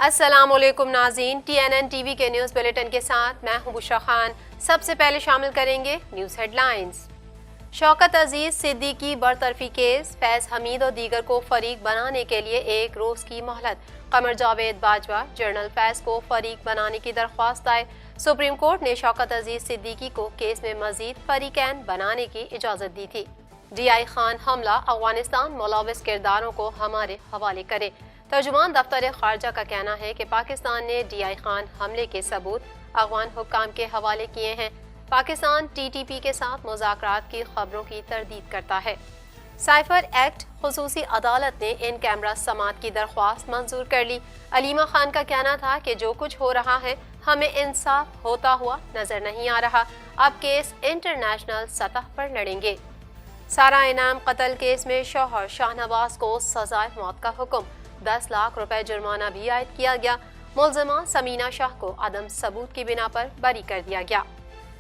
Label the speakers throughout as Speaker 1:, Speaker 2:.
Speaker 1: السلام علیکم ناظرین، TNN ٹی وی کے نیوز بلیٹن کے ساتھ میں ہوں بشرا خان۔ سب سے پہلے شامل کریں گے news head lines. Shaukat Aziz Siddiqui برطرفی case, فیض حمید اور دیگر کو فریق بنانے کے لیے 1 روز کی مہلت۔ قمر جاوید باجوہ جنرل فیض کو فریق بنانے کی درخواست دائر۔ سپریم کورٹ نے شوکت عزیز صدیقی کو کیس میں مزید فریقین بنانے کی اجازت دی تھی۔ DI خان حملہ، افغانستان ملوث کرداروں کو ہمارے حوالے کرے۔ ترجمان دفتر خارجہ کا کہنا ہے کہ پاکستان نے DI خان حملے کے ثبوت افغان حکام کے حوالے کیے ہیں۔ پاکستان TTP کے ساتھ مذاکرات کی خبروں کی تردید کرتا ہے۔ سائفر ایکٹ، خصوصی عدالت نے ان کیمرہ سماعت کی درخواست منظور کر لی۔ علیمہ خان کا کہنا تھا کہ جو کچھ ہو رہا ہے ہمیں انصاف ہوتا ہوا نظر نہیں آ رہا، اب کیس انٹرنیشنل سطح پر لڑیں گے۔ سارا انعام قتل کیس میں شوہر شاہ نواز کو سزائے موت کا حکم، 10 لاکھ روپے جرمانہ بھی عائد کیا گیا۔ ملزمہ سمینہ شاہ کو عدم ثبوت کی بنا پر بری کر دیا گیا۔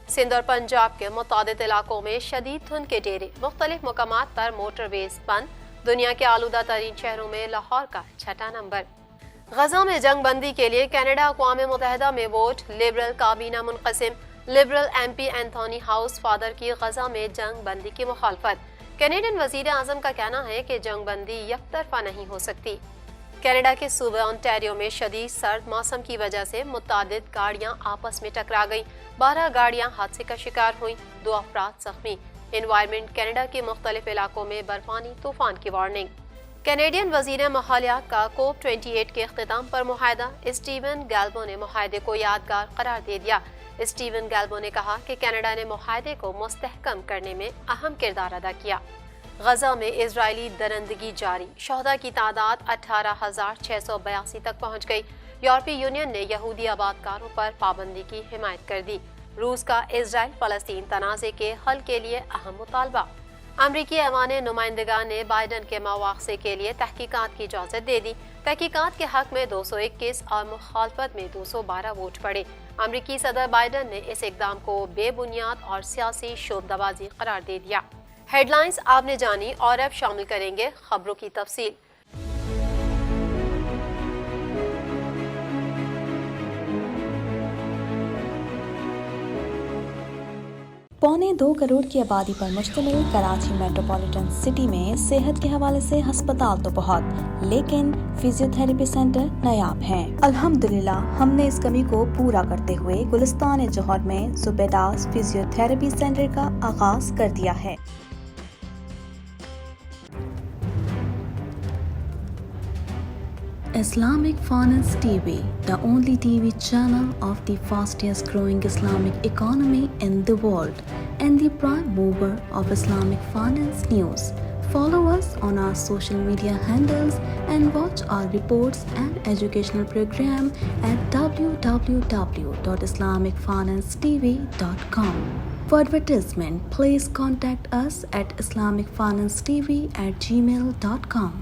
Speaker 1: سندھ اور پنجاب کے متعدد علاقوں میں شدید دھند کے ڈیرے، مختلف مقامات پر موٹر ویز بند۔ دنیا کے آلودہ ترین شہروں میں لاہور کا 6واں نمبر۔ غزہ میں جنگ بندی کے لیے کینیڈا اقوام متحدہ میں ووٹ، لبرل کابینہ منقسم۔ Liberal MP Anthony house father کی غزہ میں جنگ بندی کی مخالفت۔ کینیڈین وزیر اعظم کا کہنا ہے کہ جنگ بندی یک طرفہ نہیں ہو سکتی۔ کینیڈا کے صوبہ انٹیریو میں شدید سرد موسم کی وجہ سے متعدد گاڑیاں آپس میں ٹکرا گئیں، 12 گاڑیاں حادثے کا شکار ہوئیں، 2 افراد زخمی۔ انوائرمنٹ کینیڈا کے مختلف علاقوں میں برفانی طوفان کی وارننگ۔ کینیڈین وزیر ماحولیات کا COP 28 کے اختتام پر معاہدہ، اسٹیون گیلبو نے معاہدے کو یادگار قرار دے دیا۔ اسٹیون گیلبو نے کہا کہ کینیڈا نے معاہدے کو مستحکم کرنے میں اہم کردار ادا کیا۔ غزہ میں اسرائیلی درندگی جاری، شہداء کی تعداد 18,682 تک پہنچ گئی۔ یورپی یونین نے یہودی آباد کاروں پر پابندی کی حمایت کر دی۔ روس کا اسرائیل فلسطین تنازع کے حل کے لیے اہم مطالبہ۔ امریکی ایوان نمائندگان نے بائیڈن کے مواخذے کے لیے تحقیقات کی اجازت دے دی۔ تحقیقات کے حق میں 221 اور مخالفت میں 212 ووٹ پڑے۔ امریکی صدر بائیڈن نے اس اقدام کو بے بنیاد اور سیاسی شعبدہ‌بازی قرار دے دیا۔ ہیڈ لائنز آپ نے جانی اور اب شامل کریں گے خبروں کی تفصیل۔
Speaker 2: 1.25 کروڑ کی آبادی پر مشتمل کراچی میٹروپولیٹن سٹی میں صحت کے حوالے سے ہسپتال تو بہت، لیکن فزیوتھراپی سینٹر نایاب ہیں۔ الحمدللہ ہم نے اس کمی کو پورا کرتے ہوئے گلستان جوہر میں زبیداس فزیوتھراپی سینٹر کا آغاز کر دیا ہے۔ Islamic Finance TV, the only TV channel of the fastest growing Islamic economy in the world and the prime mover of Islamic finance news. Follow us on our social media handles and watch our reports and educational program at www.islamicfinancetv.com. For advertisement, please contact us at islamicfinancetv@gmail.com.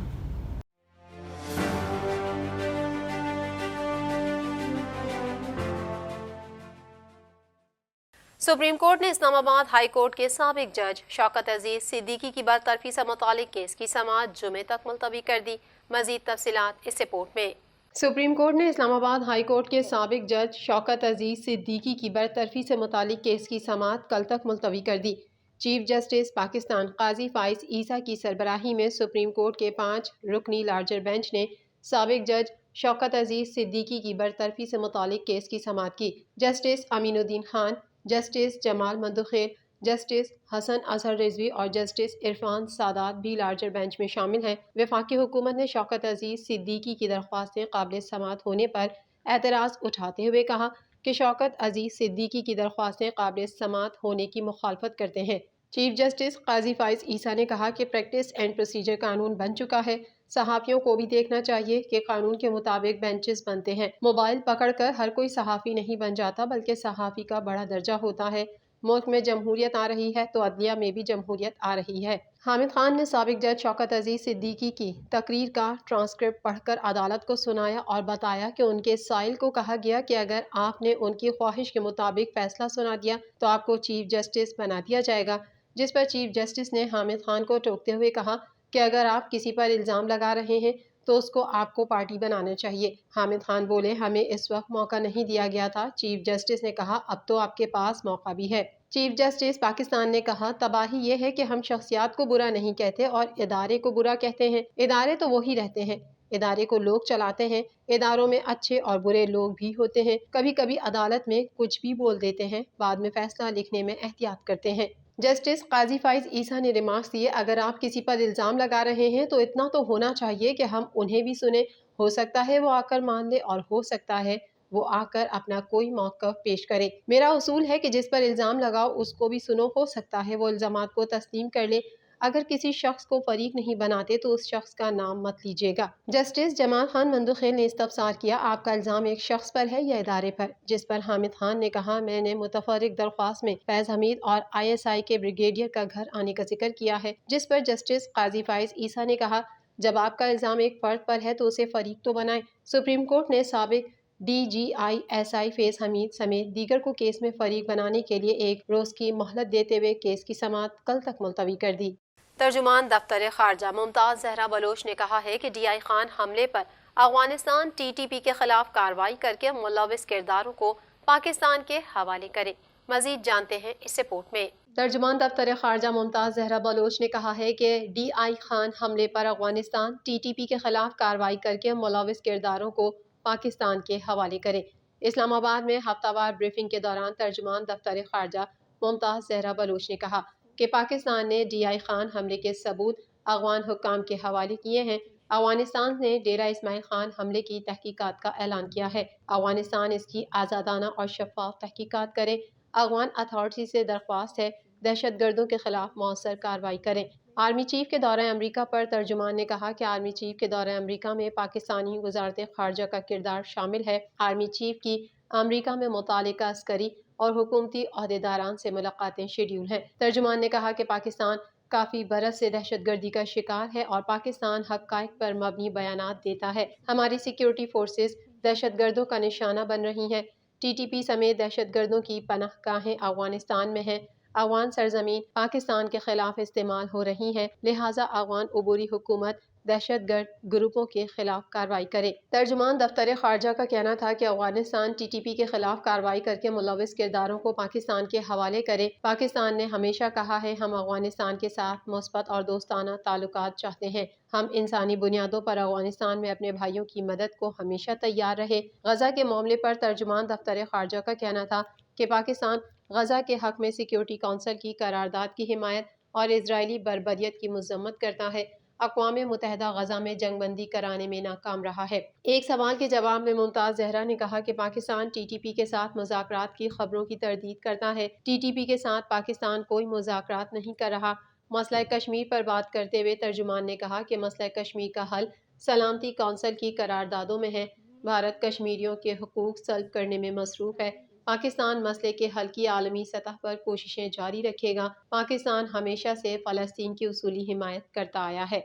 Speaker 1: Supreme court نے اسلام آباد high court کے سابق جج شوکت عزیز صدیقی کی برطرفی سے متعلق case کی سماعت جمعے تک ملتوی کر دی۔ مزید تفصیلات اس رپورٹ میں۔ سپریم کورٹ نے اسلام آباد ہائی کورٹ کے سابق جج شوکت عزیز صدیقی کی برطرفی سے متعلق کیس کی سماعت کل تک ملتوی کر دی۔ چیف جسٹس پاکستان قاضی فائز عیسیٰ کی سربراہی میں سپریم کورٹ کے 5 رکنی لارجر بینچ نے سابق جج شوکت عزیز صدیقی کی برطرفی سے متعلق کیس کی سماعت کی۔ جسٹس امین الدین خان، جسٹس جمال مندوخیل، جسٹس حسن اظہر رضوی اور جسٹس عرفان سادات بھی لارجر بینچ میں شامل ہیں۔ وفاقی حکومت نے شوکت عزیز صدیقی کی درخواستیں قابل سماعت ہونے پر اعتراض اٹھاتے ہوئے کہا کہ شوکت عزیز صدیقی کی درخواستیں قابل سماعت ہونے کی مخالفت کرتے ہیں۔ چیف جسٹس قاضی فائز عیسیٰ نے کہا کہ پریکٹس اینڈ پروسیجر قانون بن چکا ہے، صحافیوں کو بھی دیکھنا چاہیے کہ قانون کے مطابق بینچز بنتے ہیں۔ موبائل پکڑ کر ہر کوئی صحافی نہیں بن جاتا، بلکہ صحافی کا بڑا درجہ ہوتا ہے۔ ملک میں جمہوریت آ رہی ہے تو عدلیہ میں بھی جمہوریت آ رہی ہے۔ حامد خان نے سابق جج شوکت عزیز صدیقی کی تقریر کا ٹرانسکرپٹ پڑھ کر عدالت کو سنایا اور بتایا کہ ان کے سائل کو کہا گیا کہ اگر آپ نے ان کی خواہش کے مطابق فیصلہ سنا دیا تو آپ کو چیف جسٹس بنا دیا جائے گا، جس پر چیف جسٹس نے حامد خان کو ٹوکتے ہوئے کہا کہ اگر آپ کسی پر الزام لگا رہے ہیں تو اس کو آپ کو پارٹی بنانا چاہیے۔ حامد خان بولے ہمیں اس وقت موقع نہیں دیا گیا تھا۔ چیف جسٹس نے کہا اب تو آپ کے پاس موقع بھی ہے۔ چیف جسٹس پاکستان نے کہا تباہی یہ ہے کہ ہم شخصیات کو برا نہیں کہتے اور ادارے کو برا کہتے ہیں۔ ادارے تو وہی رہتے ہیں، ادارے کو لوگ چلاتے ہیں۔ اداروں میں اچھے اور برے لوگ بھی ہوتے ہیں۔ کبھی کبھی عدالت میں کچھ بھی بول دیتے ہیں، بعد میں فیصلہ لکھنے میں احتیاط کرتے ہیں۔ جسٹس قاضی فائز عیسیٰ نے ریمارکس دیے اگر آپ کسی پر الزام لگا رہے ہیں تو اتنا تو ہونا چاہیے کہ ہم انہیں بھی سنیں۔ ہو سکتا ہے وہ آ کر مان لے اور ہو سکتا ہے وہ آ کر اپنا کوئی موقف پیش کرے۔ میرا اصول ہے کہ جس پر الزام لگاؤ اس کو بھی سنو، ہو سکتا ہے وہ الزامات کو تسلیم کر لے۔ اگر کسی شخص کو فریق نہیں بناتے تو اس شخص کا نام مت لیجیے گا۔ جسٹس جمال خان مندوخیل نے استفسار کیا آپ کا الزام ایک شخص پر ہے یا ادارے پر؟ جس پر حامد خان نے کہا میں نے متفرق درخواست میں فیض حمید اور ISI کے بریگیڈیئر کا گھر آنے کا ذکر کیا ہے۔ جس پر جسٹس قاضی فائز عیسیٰ نے کہا جب آپ کا الزام ایک فرد پر ہے تو اسے فریق تو بنائیں۔ سپریم کورٹ نے سابق DGI SI فیض حمید سمیت دیگر کو کیس میں فریق بنانے کے لیے 1 روز کی مہلت دیتے ہوئے کیس کی سماعت کل تک ملتوی کر دی۔ ترجمان دفتر خارجہ ممتاز زہرا بلوچ نے کہا ہے کہ DI خان حملے پر افغانستان TTP کے خلاف کارروائی کر کے ملوث کرداروں کو پاکستان کے حوالے کرے۔ مزید جانتے ہیں اس رپورٹ میں۔ ترجمان دفتر خارجہ ممتاز زہرا بلوچ نے کہا ہے کہ DI خان حملے پر افغانستان TTP کے خلاف کارروائی کر کے ملوث کرداروں کو پاکستان کے حوالے کرے۔ اسلام آباد میں ہفتہ وار بریفنگ کے دوران ترجمان دفتر خارجہ ممتاز زہرا بلوچ نے کہا کہ پاکستان نے DI خان حملے کے ثبوت افغان حکام کے حوالے کیے ہیں۔ افغانستان نے ڈیرہ اسماعیل خان حملے کی تحقیقات کا اعلان کیا ہے۔ افغانستان اس کی آزادانہ اور شفاف تحقیقات کرے۔ افغان اتھارٹی سے درخواست ہے دہشت گردوں کے خلاف مؤثر کارروائی کریں۔ آرمی چیف کے دورہ امریکہ پر ترجمان نے کہا کہ آرمی چیف کے دورہ امریکہ میں پاکستانی وزارت خارجہ کا کردار شامل ہے۔ آرمی چیف کی امریکہ میں متعلقہ عسکری اور حکومتی عہدیداران سے ملاقاتیں شیڈول ہیں۔ ترجمان نے کہا کہ پاکستان کافی برس سے دہشت گردی کا شکار ہے اور پاکستان حقائق پر مبنی بیانات دیتا ہے۔ ہماری سیکیورٹی فورسز دہشت گردوں کا نشانہ بن رہی ہیں۔ TTP سمیت دہشت گردوں کی پناہ گاہیں افغانستان میں ہیں۔ افغان سرزمین پاکستان کے خلاف استعمال ہو رہی ہیں، لہٰذا افغان عبوری حکومت دہشت گرد گروپوں کے خلاف کارروائی کرے۔ ترجمان دفتر خارجہ کا کہنا تھا کہ افغانستان TTP کے خلاف کارروائی کر کے ملوث کرداروں کو پاکستان کے حوالے کرے۔ پاکستان نے ہمیشہ کہا ہے ہم افغانستان کے ساتھ مثبت اور دوستانہ تعلقات چاہتے ہیں۔ ہم انسانی بنیادوں پر افغانستان میں اپنے بھائیوں کی مدد کو ہمیشہ تیار رہے۔ غزہ کے معاملے پر ترجمان دفتر خارجہ کا کہنا تھا کہ پاکستان غزہ کے حق میں سیکیورٹی کونسل کی قرارداد کی حمایت اور اسرائیلی بربریت کی مذمت کرتا ہے۔ اقوام متحدہ غزہ میں جنگ بندی کرانے میں ناکام رہا ہے۔ ایک سوال کے جواب میں ممتاز زہرا نے کہا کہ پاکستان TTP کے ساتھ مذاکرات کی خبروں کی تردید کرتا ہے۔ TTP کے ساتھ پاکستان کوئی مذاکرات نہیں کر رہا۔ مسئلہ کشمیر پر بات کرتے ہوئے ترجمان نے کہا کہ مسئلہ کشمیر کا حل سلامتی کونسل کی قراردادوں میں ہے۔ بھارت کشمیریوں کے حقوق سلب کرنے میں مصروف ہے۔ پاکستان مسئلے کے حل کی عالمی سطح پر کوششیں جاری رکھے گا۔ پاکستان ہمیشہ سے فلسطین کی اصولی حمایت کرتا آیا ہے۔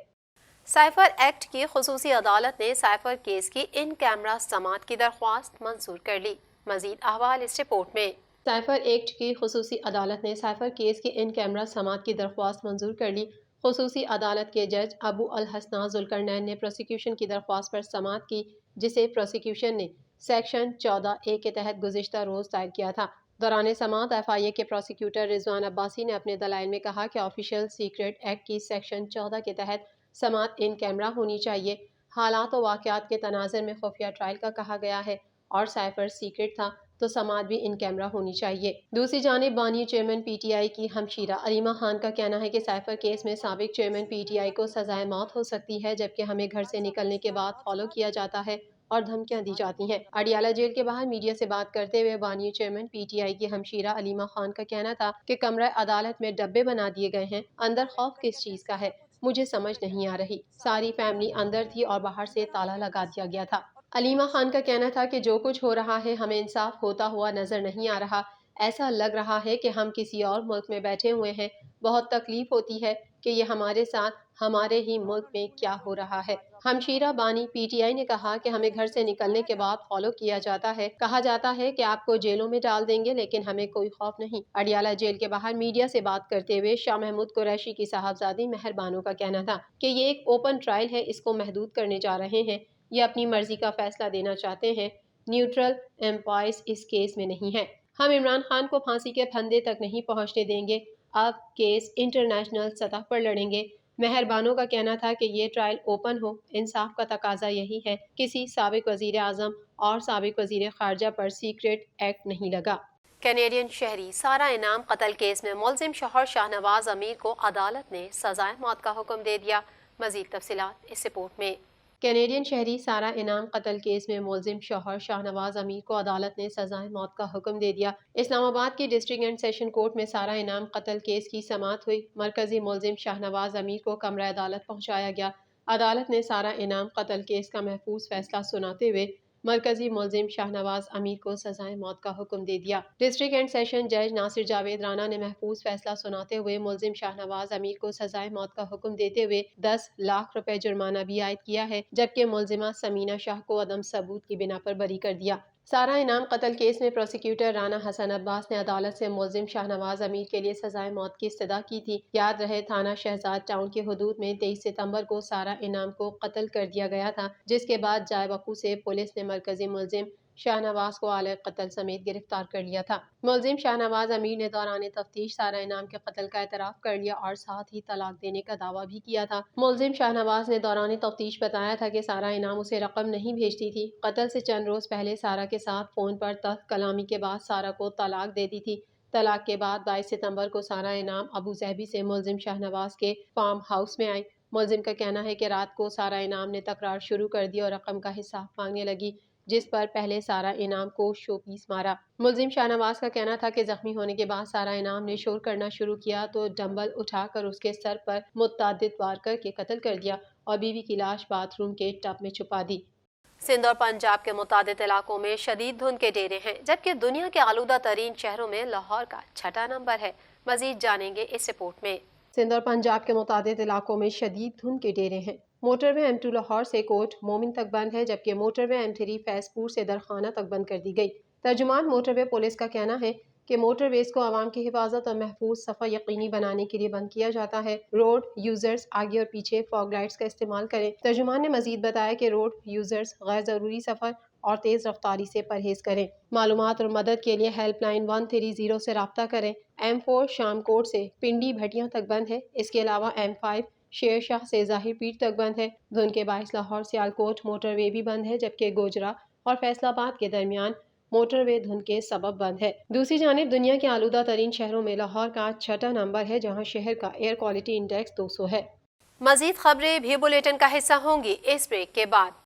Speaker 1: سائفر ایکٹ کی خصوصی عدالت نے سائفر کیس کی ان کیمرہ سماعت کی درخواست منظور کر لی۔ مزید احوال اس رپورٹ میں۔ سائفر ایکٹ کی خصوصی عدالت نے سائفر کیس کی ان کیمرہ سماعت کی درخواست منظور کر لی۔ خصوصی عدالت کے جج ابو الحسناء ذوالقرنین نے پروسیکیوشن کی درخواست پر سماعت کی، جسے پروسیکیوشن نے سیکشن 14A کے تحت گزشتہ روز دائر کیا تھا۔ دوران سماعت FIA کے پروسیکیوٹر رضوان عباسی نے اپنے دلائل میں کہا کہ آفیشل سیکرٹ ایکٹ کی سیکشن 14 کے تحت سماعت ان کیمرہ ہونی چاہیے۔ حالات و واقعات کے تناظر میں خفیہ ٹرائل کا کہا گیا ہے اور سائفر سیکرٹ تھا تو سماعت بھی ان کیمرہ ہونی چاہیے۔ دوسری جانب بانی چیئرمین PTI کی ہمشیرہ علیمہ خان کا کہنا ہے کہ سائفر کیس میں سابق چیئرمین PTI کو سزائے موت ہو سکتی ہے، جبکہ ہمیں گھر سے نکلنے کے بعد فالو کیا جاتا ہے اور دھمکیاں دی جاتی ہیں۔ اڈیالہ جیل کے باہر میڈیا سے بات کرتے ہوئے بانی چیئرمین PTI کی ہمشیرہ علیمہ خان کا کہنا تھا کہ کمرہ عدالت میں ڈبے بنا دیے گئے ہیں، اندر خوف کس چیز کا ہے، مجھے سمجھ نہیں آ رہی۔ ساری فیملی اندر تھی اور باہر سے تالا لگا دیا گیا تھا۔ علیمہ خان کا کہنا تھا کہ جو کچھ ہو رہا ہے ہمیں انصاف ہوتا ہوا نظر نہیں آ رہا۔ ایسا لگ رہا ہے کہ ہم کسی اور ملک میں بیٹھے ہوئے ہیں۔ بہت تکلیف ہوتی ہے کہ یہ ہمارے ساتھ ہمارے ہی ملک میں کیا ہو رہا ہے۔ ہمشیرہ بانی پی ٹی آئی نے کہا کہ ہمیں گھر سے نکلنے کے بعد فالو کیا جاتا ہے، کہا جاتا ہے کہ آپ کو جیلوں میں ڈال دیں گے، لیکن ہمیں کوئی خوف نہیں۔ اڈیالہ جیل کے باہر میڈیا سے بات کرتے ہوئے شاہ محمود قریشی کی صاحبزادی مہر بانو کا کہنا تھا کہ یہ ایک اوپن ٹرائل ہے، اس کو محدود کرنے جا رہے ہیں، یہ اپنی مرضی کا فیصلہ دینا چاہتے ہیں، نیوٹرل امپائرز اس کیس میں نہیں ہے۔ ہم عمران خان کو پھانسی کے پھندے تک نہیں پہنچنے دیں گے، اب کیس انٹرنیشنل سطح پر لڑیں گے۔ مہر بانو کا کہنا تھا کہ یہ ٹرائل اوپن ہو، انصاف کا تقاضا یہی ہے، کسی سابق وزیر اعظم اور سابق وزیر خارجہ پر سیکریٹ ایکٹ نہیں لگا۔ کینیڈین شہری سارہ انعام قتل کیس میں ملزم شوہر شاہ نواز امیر کو عدالت نے سزائے موت کا حکم دے دیا۔ مزید تفصیلات اس رپورٹ میں۔ کینیڈین شہری سارہ انعام قتل کیس میں ملزم شوہر شاہ نواز امیر کو عدالت نے سزائے موت کا حکم دے دیا۔ اسلام آباد کی ڈسٹرکٹ اینڈ سیشن کورٹ میں سارہ انعام قتل کیس کی سماعت ہوئی۔ مرکزی ملزم شاہ نواز امیر کو کمرہ عدالت پہنچایا گیا۔ عدالت نے سارہ انعام قتل کیس کا محفوظ فیصلہ سناتے ہوئے مرکزی ملزم شاہ نواز امیر کو سزائے موت کا حکم دے دیا۔ ڈسٹرکٹ اینڈ سیشن جج ناصر جاوید رانا نے محفوظ فیصلہ سناتے ہوئے ملزم شاہ نواز امیر کو سزائے موت کا حکم دیتے ہوئے 10 لاکھ روپے جرمانہ بھی عائد کیا ہے، جبکہ ملزمہ سمینہ شاہ کو عدم ثبوت کی بنا پر بری کر دیا۔ سارہ انعام قتل کیس میں پروسیکیوٹر رانا حسن عباس نے عدالت سے ملزم شاہ نواز امیر کے لیے سزائے موت کی استدعا کی تھی۔ یاد رہے تھانہ شہزاد ٹاؤن کی حدود میں 23 ستمبر کو سارہ انعام کو قتل کر دیا گیا تھا، جس کے بعد جائے وقوع سے پولیس نے مرکزی ملزم شاہ نواز کو اعلی قتل سمیت گرفتار کر لیا تھا۔ ملزم شاہ نواز امیر نے دوران تفتیش سارہ انعام کے قتل کا اعتراف کر لیا اور ساتھ ہی طلاق دینے کا دعویٰ بھی کیا تھا۔ ملزم شاہ نواز نے دوران تفتیش بتایا تھا کہ سارہ انعام اسے رقم نہیں بھیجتی تھی۔ قتل سے چند روز پہلے سارہ کے ساتھ فون پر تلخ کلامی کے بعد سارہ کو طلاق دے دی تھی۔ طلاق کے بعد 22 ستمبر کو سارہ انعام ابو ظہبی سے ملزم شاہ نواز کے فارم ہاؤس میں آئی۔ ملزم کا کہنا ہے کہ رات کو سارہ انعام نے تکرار شروع کر دی اور رقم کا حساب مانگنے لگی، جس پر پہلے سارہ انعام کو شو پیس مارا۔ ملزم شاہ نواز کا کہنا تھا کہ زخمی ہونے کے بعد سارہ انعام نے شور کرنا شروع کیا تو ڈمبل اٹھا کر اس کے سر پر متعدد وار کر کے قتل کر دیا اور بیوی کی لاش باتھ روم کے ٹب میں چھپا دی۔ سندھ اور پنجاب کے متعدد علاقوں میں شدید دھند کے ڈیرے ہیں، جبکہ دنیا کے آلودہ ترین شہروں میں لاہور کا چھٹا نمبر ہے۔ مزید جانیں گے اس رپورٹ میں۔ سندھ اور پنجاب کے متعدد علاقوں میں شدید دھند کے ڈیرے ہیں۔ موٹر وے M2 لاہور سے کوٹ مومن تک بند ہے، جبکہ موٹر وے M3 فیض پور سے درخانہ تک بند کر دی گئی۔ ترجمان موٹر وے پولیس کا کہنا ہے کہ موٹر ویز کو عوام کی حفاظت اور محفوظ سفر یقینی بنانے کے لیے بند کیا جاتا ہے۔ روڈ یوزرز آگے اور پیچھے فاگ لائٹس کا استعمال کریں۔ ترجمان نے مزید بتایا کہ روڈ یوزرز غیر ضروری سفر اور تیز رفتاری سے پرہیز کریں۔ معلومات اور مدد کے لیے ہیلپ لائن 130 سے رابطہ کریں۔ M4 شام کوٹ سے پنڈی بھٹیاں تک بند ہے۔ اس کے علاوہ M5 شیر شاہ سے ظاہر پیر تک بند ہے۔ دھند کے باعث لاہور سیالکوٹ موٹر وے بھی بند ہے، جبکہ گوجرا اور فیصل آباد کے درمیان موٹر وے دھند کے سبب بند ہے۔ دوسری جانب دنیا کے آلودہ ترین شہروں میں لاہور کا چھٹا نمبر ہے، جہاں شہر کا ایئر کوالٹی انڈیکس 200 ہے۔ مزید خبریں بھی بلیٹن کا حصہ ہوں گی اس بریک کے بعد۔